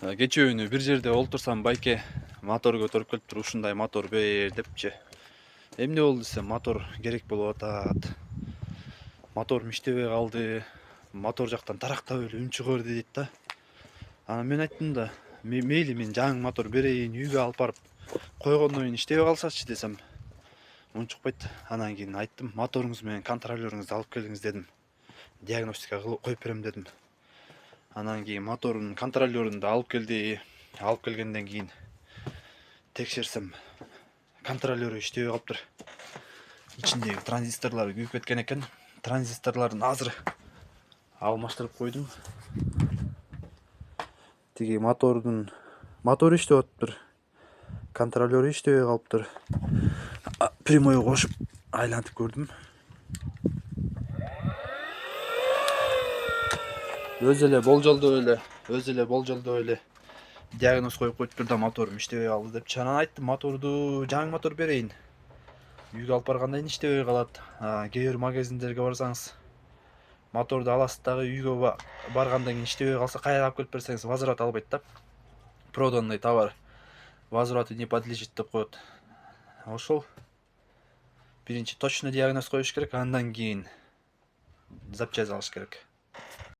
Кечүүнү бир жерде олтурсам байке мотор көтөрүп келиптир, ушундай мотор бер депчи. Эмне болду десем, мотор керек болуп атат. Моторум иштебей калды. Мотор жактан тарактап эле үн чыга берди дейт да. Анан мен айттым да, мейли мен жаңы мотор берейин, үйгө алып барып койгондон кийин иштебей калсачы десем, унчукпайт. Анан кийин айттым, моторуңуз менен контролеріңизди алып келиңиз дедим. Диагностика коюп берем дедим. Анан кийин мотордун контролерин да алып келди. Алып келгенден кийин текшерсем, контролеры иштебей калыптыр. Ичиндеги транзисторлору күйүп кеткен экен. Транзисторлорун азыр алмаштырып койдум. Тиги мотор иштеп атыптыр. Контролеры иштебей калыптыр. Прямой кошуп айлантып көрдүм. Өзү эле болжолдоо эле диагноз коюп коюптур да, моторум иштебей калды депчи. Анан айттым, жаңы мотор берейин. Үйгө алып баргандан кийин иштебей калат. Кээ бир магазиндерге барсаңыз, моторду аласыз дагы үйгө баргандан кийин иштебей калса, кайра алып келип берсеңиз возврат албайт да. Проданный товар возврату не подлежит деп коет. Ошол биринчи точно диагноз коюш керек, андан кийин запчасть алыш керек.